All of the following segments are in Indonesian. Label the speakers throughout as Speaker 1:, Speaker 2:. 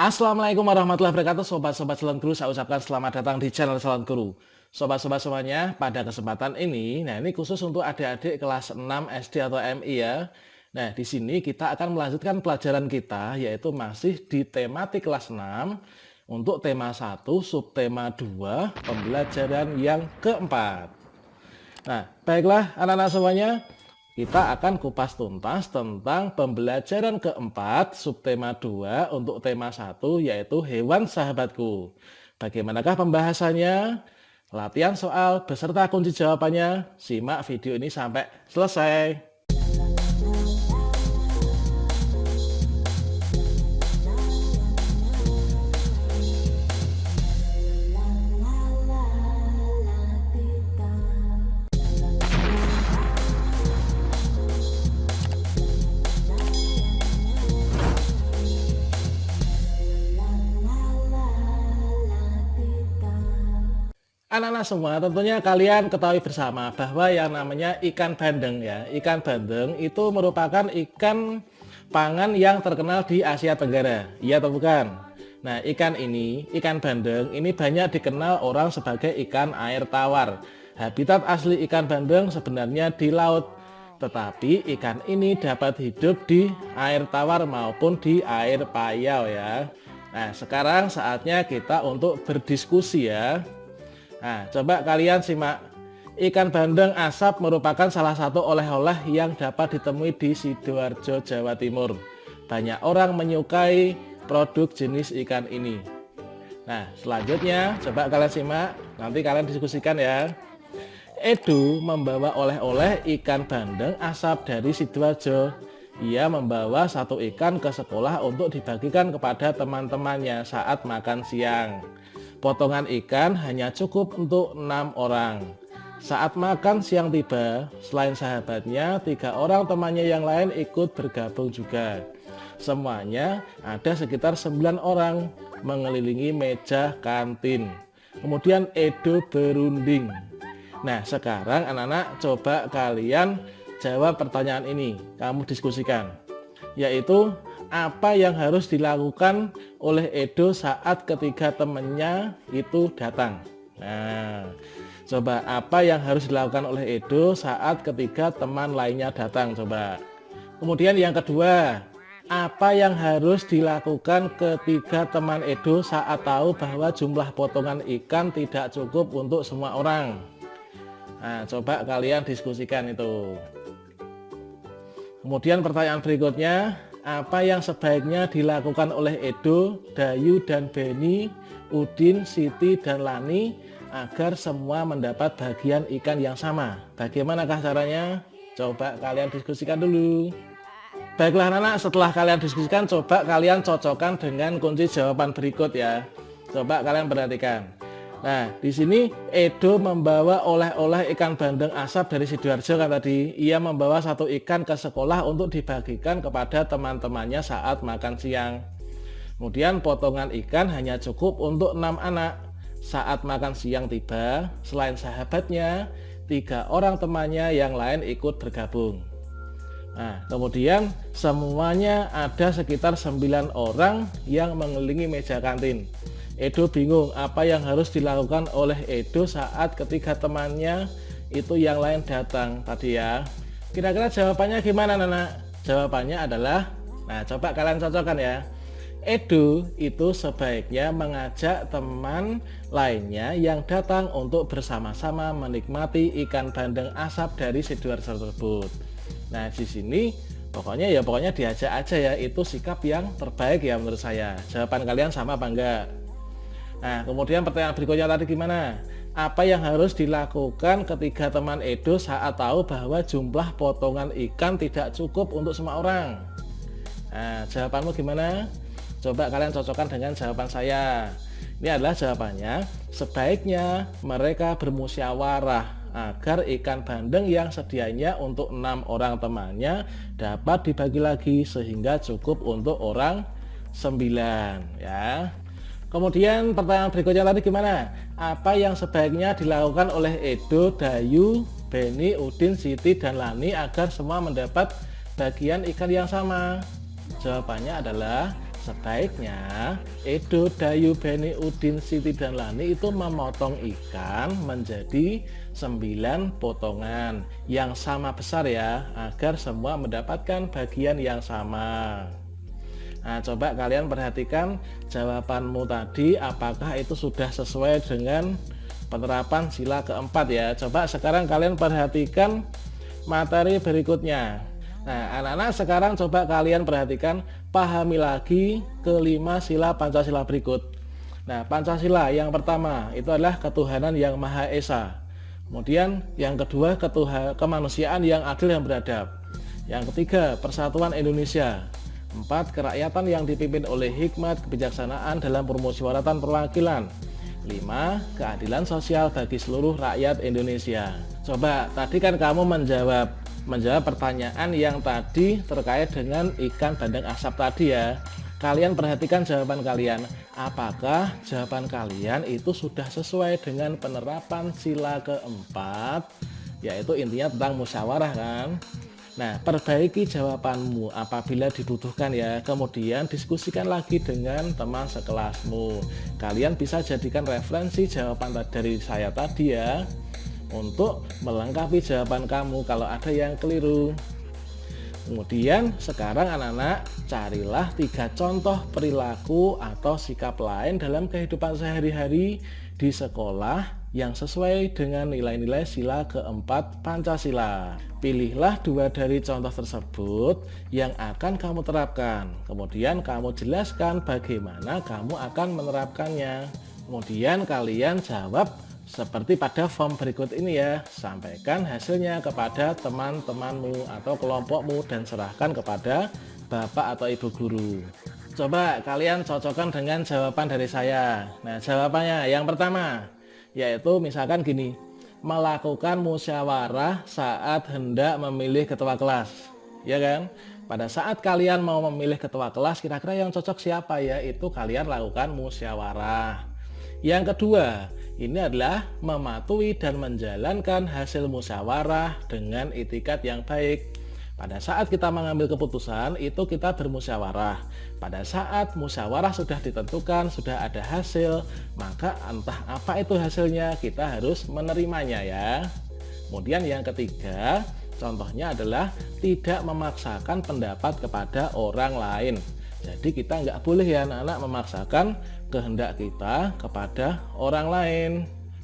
Speaker 1: Assalamualaikum warahmatullahi wabarakatuh, sobat-sobat Salon Guru. Saya ucapkan selamat datang di channel Salon Guru. Sobat-sobat semuanya, pada kesempatan ini, ini khusus untuk adik-adik kelas 6 SD atau MI ya. Nah, di sini kita akan melanjutkan pelajaran kita, yaitu masih di tematik kelas 6, untuk tema 1, subtema 2, pembelajaran yang keempat. Nah, baiklah anak-anak semuanya. Kita akan kupas tuntas tentang pembelajaran keempat subtema 2 untuk tema 1 yaitu hewan sahabatku. Bagaimanakah pembahasannya? Latihan soal beserta kunci jawabannya. Simak video ini sampai selesai. Anak-anak semua, tentunya kalian ketahui bersama bahwa yang namanya ikan bandeng ya. Ikan bandeng itu merupakan ikan pangan yang terkenal di Asia Tenggara. Iya atau bukan? Nah, ikan ini, ikan bandeng ini banyak dikenal orang sebagai ikan air tawar. Habitat asli ikan bandeng sebenarnya di laut. Tetapi ikan ini dapat hidup di air tawar maupun di air payau ya. Nah, sekarang saatnya kita untuk berdiskusi ya. Nah, coba kalian simak. Ikan bandeng asap merupakan salah satu oleh-oleh yang dapat ditemui di Sidoarjo, Jawa Timur. Banyak orang menyukai produk jenis ikan ini. Nah, selanjutnya coba kalian simak, nanti kalian diskusikan ya. Edu membawa oleh-oleh ikan bandeng asap dari Sidoarjo. Ia membawa satu ikan ke sekolah untuk dibagikan kepada teman-temannya saat makan siang. Potongan ikan hanya cukup untuk 6 orang. Saat makan siang tiba, selain sahabatnya, 3 orang temannya yang lain ikut bergabung juga. Semuanya ada sekitar 9 orang mengelilingi meja kantin. Kemudian Edo berunding. Nah, sekarang anak-anak coba kalian jawab pertanyaan ini. Kamu diskusikan. Yaitu, apa yang harus dilakukan oleh Edo saat ketiga temannya itu datang? Nah, coba apa yang harus dilakukan oleh Edo saat ketiga teman lainnya datang? Coba. Kemudian yang kedua, apa yang harus dilakukan ketiga teman Edo saat tahu bahwa jumlah potongan ikan tidak cukup untuk semua orang? Nah, coba kalian diskusikan itu. Kemudian pertanyaan berikutnya, apa yang sebaiknya dilakukan oleh Edo, Dayu, dan Beni, Udin, Siti, dan Lani agar semua mendapat bagian ikan yang sama? Bagaimanakah caranya? Coba kalian diskusikan dulu. Baiklah anak-anak, setelah kalian diskusikan, coba kalian cocokkan dengan kunci jawaban berikut ya. Coba kalian perhatikan. Nah, di sini Edo membawa oleh-oleh ikan bandeng asap dari Sidoarjo kan tadi. Ia membawa satu ikan ke sekolah untuk dibagikan kepada teman-temannya saat makan siang. Kemudian potongan ikan hanya cukup untuk 6 anak. Saat makan siang tiba, selain sahabatnya, 3 orang temannya yang lain ikut bergabung. Nah, kemudian semuanya ada sekitar 9 orang yang mengelilingi meja kantin. Edo bingung apa yang harus dilakukan oleh Edo saat ketiga temannya itu yang lain datang tadi ya. Kira-kira jawabannya gimana Nana? Jawabannya adalah, nah coba kalian cocokkan ya. Edo itu sebaiknya mengajak teman lainnya yang datang untuk bersama-sama menikmati ikan bandeng asap dari Sidoarjo tersebut. Nah, di sini pokoknya diajak aja ya, itu sikap yang terbaik ya menurut saya. Jawaban kalian sama apa enggak? Nah, kemudian pertanyaan berikutnya tadi gimana? Apa yang harus dilakukan ketiga teman Edo saat tahu bahwa jumlah potongan ikan tidak cukup untuk semua orang? Nah, jawabanmu gimana? Coba kalian cocokkan dengan jawaban saya. Ini adalah jawabannya, sebaiknya mereka bermusyawarah agar ikan bandeng yang sedianya untuk 6 orang temannya dapat dibagi lagi sehingga cukup untuk orang 9 ya. Kemudian pertanyaan berikutnya tadi gimana? Apa yang sebaiknya dilakukan oleh Edo, Dayu, Beni, Udin, Siti, dan Lani agar semua mendapat bagian ikan yang sama? Jawabannya adalah Sebaiknya Edo, Dayu, Beni, Udin, Siti, dan Lani itu memotong ikan menjadi 9 potongan yang sama besar ya, agar semua mendapatkan bagian yang sama. Nah, coba kalian perhatikan jawabanmu tadi, apakah itu sudah sesuai dengan penerapan sila keempat ya. Coba sekarang kalian perhatikan materi berikutnya. Nah, anak-anak sekarang coba kalian perhatikan, pahami lagi kelima sila Pancasila berikut. Nah, Pancasila yang pertama itu adalah ketuhanan yang Maha Esa. Kemudian yang kedua, kemanusiaan yang adil yang beradab. Yang ketiga, persatuan Indonesia. 4. Kerakyatan yang dipimpin oleh hikmat kebijaksanaan dalam permusyawaratan perwakilan. 5. Keadilan sosial bagi seluruh rakyat Indonesia. Coba tadi kan kamu menjawab pertanyaan yang tadi terkait dengan ikan bandeng asap tadi ya. Kalian perhatikan jawaban kalian. Apakah jawaban kalian itu sudah sesuai dengan penerapan sila keempat, yaitu intinya tentang musyawarah kan? Nah, perbaiki jawabanmu apabila dibutuhkan ya. Kemudian diskusikan lagi dengan teman sekelasmu. Kalian bisa jadikan referensi jawaban dari saya tadi ya, untuk melengkapi jawaban kamu kalau ada yang keliru. Kemudian sekarang anak-anak carilah 3 contoh perilaku atau sikap lain dalam kehidupan sehari-hari di sekolah yang sesuai dengan nilai-nilai sila keempat Pancasila. Pilihlah 2 dari contoh tersebut yang akan kamu terapkan. Kemudian kamu jelaskan bagaimana kamu akan menerapkannya. Kemudian kalian jawab seperti pada form berikut ini ya. Sampaikan hasilnya kepada teman-temanmu atau kelompokmu dan serahkan kepada bapak atau ibu guru. Coba kalian cocokkan dengan jawaban dari saya. Nah, jawabannya yang pertama yaitu misalkan gini, melakukan musyawarah saat hendak memilih ketua kelas, ya kan? Pada saat kalian mau memilih ketua kelas, kira-kira yang cocok siapa ya? Itu kalian lakukan musyawarah. Yang kedua, ini adalah mematuhi dan menjalankan hasil musyawarah dengan itikat yang baik. Pada saat kita mengambil keputusan, itu kita bermusyawarah. Pada saat musyawarah sudah ditentukan, sudah ada hasil, maka entah apa itu hasilnya, kita harus menerimanya ya. Kemudian yang ketiga, contohnya adalah tidak memaksakan pendapat kepada orang lain. Jadi kita nggak boleh ya anak-anak memaksakan kehendak kita kepada orang lain.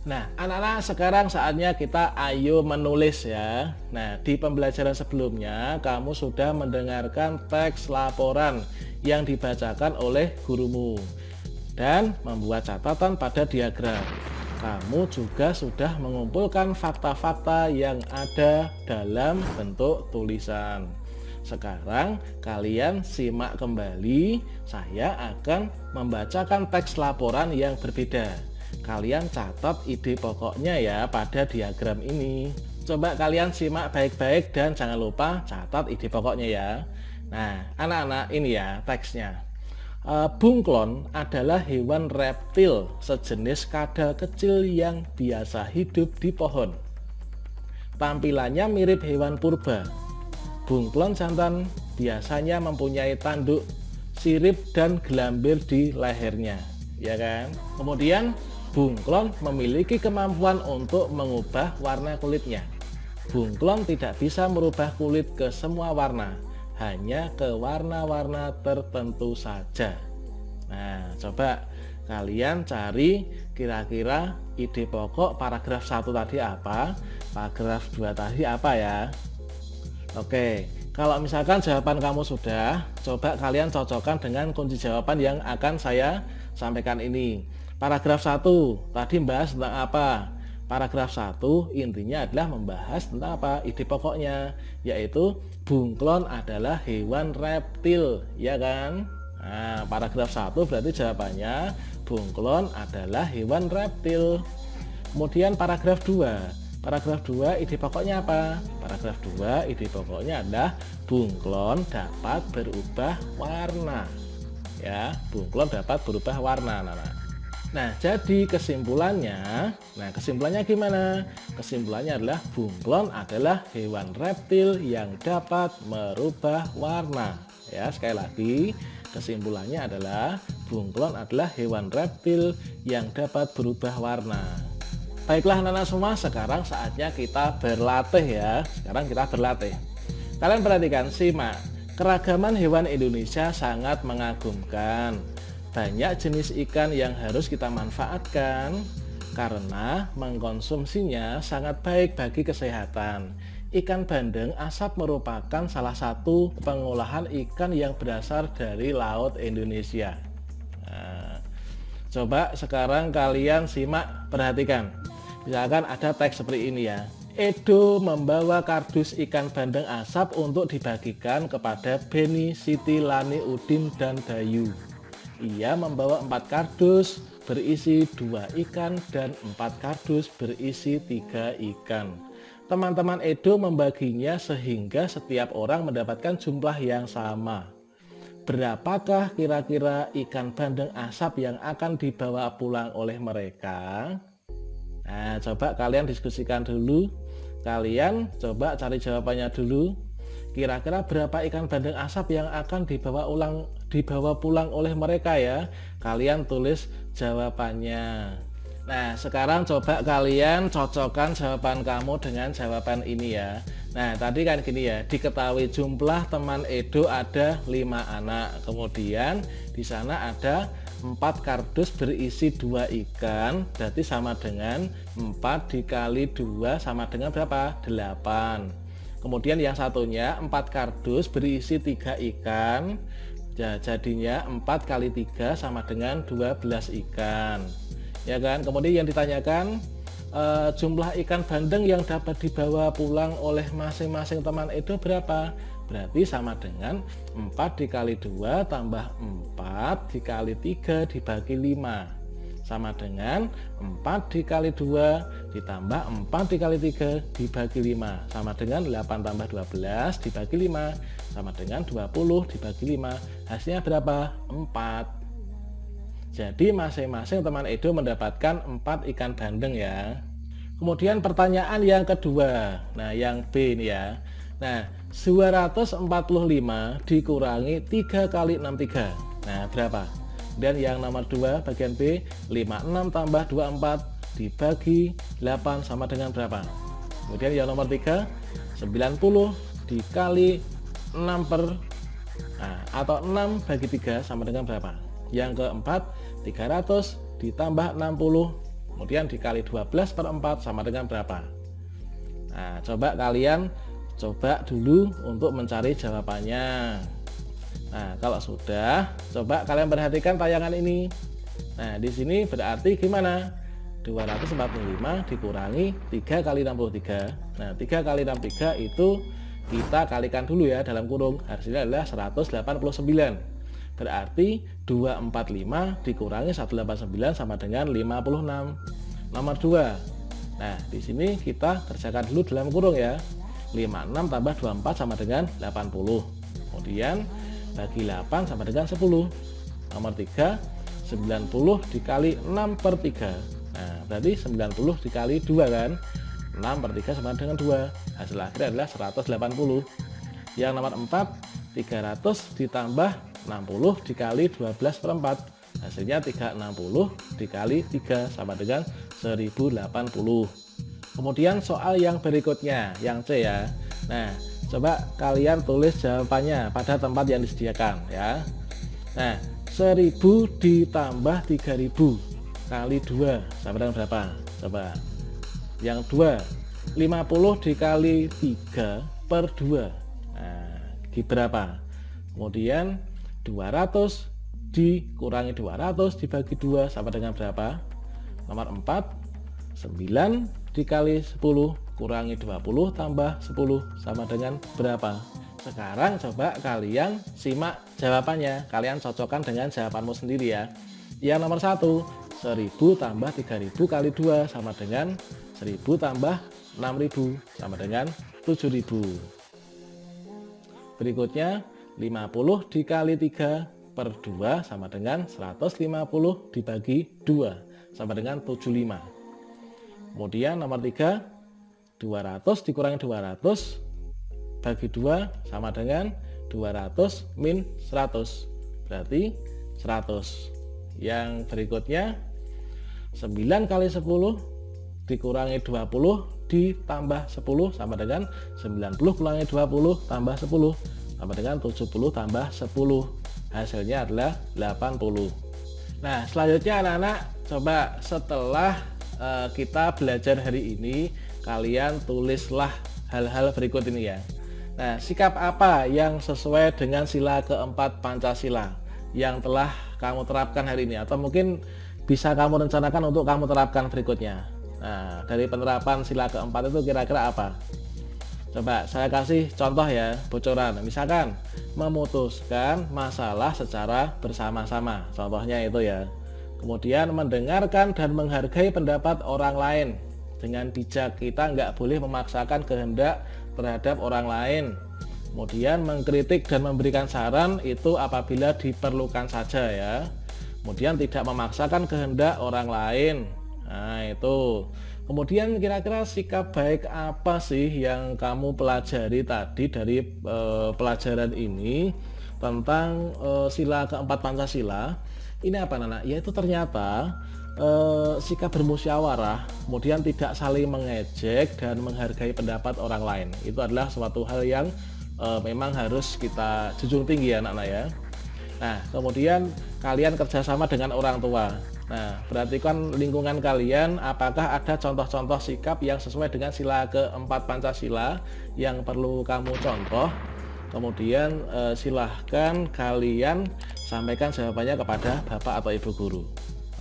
Speaker 1: Nah, anak-anak sekarang saatnya kita ayo menulis ya. Nah, di pembelajaran sebelumnya kamu sudah mendengarkan teks laporan yang dibacakan oleh gurumu dan membuat catatan pada diagram. Kamu juga sudah mengumpulkan fakta-fakta yang ada dalam bentuk tulisan. Sekarang kalian simak kembali, saya akan membacakan teks laporan yang berbeda. Kalian catat ide pokoknya ya pada diagram ini. Coba kalian simak baik-baik dan jangan lupa catat ide pokoknya ya. Nah, anak-anak ini ya teksnya. Bunglon adalah hewan reptil sejenis kadal kecil yang biasa hidup di pohon. Tampilannya mirip hewan purba. Bunglon jantan biasanya mempunyai tanduk, sirip dan gelambir di lehernya, ya kan? Kemudian bunglon memiliki kemampuan untuk mengubah warna kulitnya. Bunglon tidak bisa merubah kulit ke semua warna, hanya ke warna-warna tertentu saja. Nah, coba kalian cari kira-kira ide pokok paragraf 1 tadi apa, paragraf 2 tadi apa ya. Oke, kalau misalkan jawaban kamu sudah, coba kalian cocokkan dengan kunci jawaban yang akan saya sampaikan ini. Paragraf 1 tadi membahas tentang apa? Paragraf 1 intinya adalah membahas tentang apa? Ide pokoknya, yaitu bunglon adalah hewan reptil, ya kan? Nah, paragraf 1 berarti jawabannya bunglon adalah hewan reptil. Kemudian paragraf 2. Paragraf 2 ide pokoknya apa? Paragraf 2 ide pokoknya adalah bunglon dapat berubah warna. Ya, bunglon dapat berubah warna, anak-anak. Nah, jadi kesimpulannya gimana? Kesimpulannya adalah bunglon adalah hewan reptil yang dapat merubah warna. Ya, sekali lagi, Kesimpulannya adalah bunglon adalah hewan reptil yang dapat berubah warna. Baiklah anak-anak semua, sekarang saatnya kita berlatih ya. Sekarang kita berlatih. Kalian perhatikan, simak. Keragaman hewan Indonesia sangat mengagumkan. Banyak jenis ikan yang harus kita manfaatkan karena mengkonsumsinya sangat baik bagi kesehatan. Ikan bandeng asap merupakan salah satu pengolahan ikan yang berasal dari laut Indonesia. Nah, coba sekarang kalian simak, perhatikan. Misalkan ada teks seperti ini ya. Edo membawa kardus ikan bandeng asap untuk dibagikan kepada Beni, Siti, Lani, Udin, dan Dayu. Ia membawa 4 kardus berisi 2 ikan dan 4 kardus berisi 3 ikan. Teman-teman Edo membaginya sehingga setiap orang mendapatkan jumlah yang sama. Berapakah kira-kira ikan bandeng asap yang akan dibawa pulang oleh mereka? Nah, coba kalian diskusikan dulu. Kalian coba cari jawabannya dulu. Kira-kira berapa ikan bandeng asap yang akan dibawa pulang oleh mereka ya? Kalian tulis jawabannya. Nah, sekarang coba kalian cocokkan jawaban kamu dengan jawaban ini ya. Nah, tadi kan gini ya, diketahui jumlah teman Edo ada 5 anak. Kemudian di sana ada 4 kardus berisi 2 ikan, berarti sama dengan 4 dikali 2 sama dengan berapa? 8. Kemudian yang satunya 4 kardus berisi 3 ikan, jadinya 4 kali 3 sama dengan 12 ikan. Ya kan? Kemudian yang ditanyakan jumlah ikan bandeng yang dapat dibawa pulang oleh masing-masing teman Edo berapa? Berarti sama dengan 4 dikali 2 tambah 4 dikali 3 dibagi 5 sama dengan 4 dikali 2 ditambah 4 dikali 3 dibagi 5 sama dengan 8 tambah 12 dibagi 5 sama dengan 20 dibagi 5. Hasilnya berapa? 4. Jadi masing-masing teman Edo mendapatkan 4 ikan bandeng ya. Kemudian pertanyaan yang kedua. Nah, yang B ini ya. Nah, 245 dikurangi 3 kali 63. Nah, berapa? Dan yang nomor 2 bagian B, 56 tambah 24 dibagi 8 sama dengan berapa? Kemudian yang nomor 3, 90 dikali 6 per atau 6 bagi 3 sama dengan berapa? Yang keempat, 300 ditambah 60 kemudian dikali 12 per 4 sama dengan berapa? Nah, coba kalian coba dulu untuk mencari jawabannya. Nah, kalau sudah, coba kalian perhatikan tayangan ini. Nah, di sini berarti gimana? 245 dikurangi 3 kali 63. Nah, 3 kali 63 itu kita kalikan dulu ya dalam kurung. Hasilnya adalah 189. Berarti 245 dikurangi 189 sama dengan 56. Nomor 2. Nah, di sini kita kerjakan dulu dalam kurung ya. 56 tambah 24 sama dengan 80. Kemudian bagi 8 sama dengan 10. Nomor 3, 90 dikali 6 per 3. Nah, berarti 90 dikali 2 kan. 6 per 3 sama dengan 2. Hasil akhirnya adalah 180. Yang nomor 4, 300 ditambah 60 dikali 12 per 4. Hasilnya 360 dikali 3 sama dengan 1080. Kemudian soal yang berikutnya, yang C ya. Nah, coba kalian tulis jawabannya pada tempat yang disediakan ya. Nah, 1000 ditambah 3000 kali 2 sama dengan berapa? Coba. Yang 2, 50 dikali 3 per 2. Nah, berapa? Kemudian 200 dikurangi 200 dibagi 2 sama dengan berapa? Nomor 4, 9 dikali 10 kurangi 20 tambah 10 sama dengan berapa? Sekarang coba kalian simak jawabannya. Kalian cocokkan dengan jawabanmu sendiri ya. Yang nomor 1, 1000 tambah 3000 kali 2 sama dengan 1000 tambah 6000 sama dengan 7000. Berikutnya 50 dikali 3 per 2 sama dengan 150 dibagi 2 sama dengan 75. Kemudian nomor 3, 200 dikurangi 200 bagi 2 sama dengan 200 min 100. berarti 100. Yang berikutnya 9 kali 10 dikurangi 20 ditambah 10 sama dengan 90 kurangi 20 tambah 10 sama dengan 70 tambah 10. Hasilnya adalah 80. Nah, selanjutnya anak-anak, coba setelah kita belajar hari ini, kalian tulislah hal-hal berikut ini ya. Nah, sikap apa yang sesuai dengan sila keempat Pancasila yang telah kamu terapkan hari ini, atau mungkin bisa kamu rencanakan untuk kamu terapkan berikutnya. Nah, dari penerapan sila keempat itu kira-kira apa? Coba saya kasih contoh ya, bocoran. Misalkan memutuskan masalah secara bersama-sama, contohnya itu ya. Kemudian mendengarkan dan menghargai pendapat orang lain dengan bijak. Kita nggak boleh memaksakan kehendak terhadap orang lain. Kemudian mengkritik dan memberikan saran itu apabila diperlukan saja ya. Kemudian tidak memaksakan kehendak orang lain. Nah itu. Kemudian kira-kira sikap baik apa sih yang kamu pelajari tadi dari pelajaran ini tentang sila keempat Pancasila? Ini apa Nana? Yaitu ternyata sikap bermusyawarah, kemudian tidak saling mengejek dan menghargai pendapat orang lain. Itu adalah suatu hal yang memang harus kita junjung tinggi ya anak-anak ya. Nah, kemudian kalian kerjasama dengan orang tua. Nah, perhatikan lingkungan kalian, apakah ada contoh-contoh sikap yang sesuai dengan sila keempat Pancasila yang perlu kamu contoh. Kemudian silahkan kalian sampaikan jawabannya kepada Bapak atau Ibu Guru.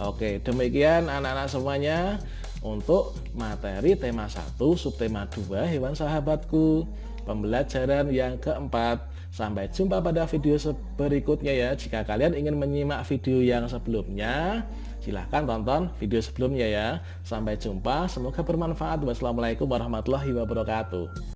Speaker 1: Oke, demikian anak-anak semuanya untuk materi tema 1, subtema 2, hewan sahabatku, pembelajaran yang keempat. Sampai jumpa pada video berikutnya ya. Jika kalian ingin menyimak video yang sebelumnya, silahkan tonton video sebelumnya ya. Sampai jumpa, semoga bermanfaat. Wassalamualaikum warahmatullahi wabarakatuh.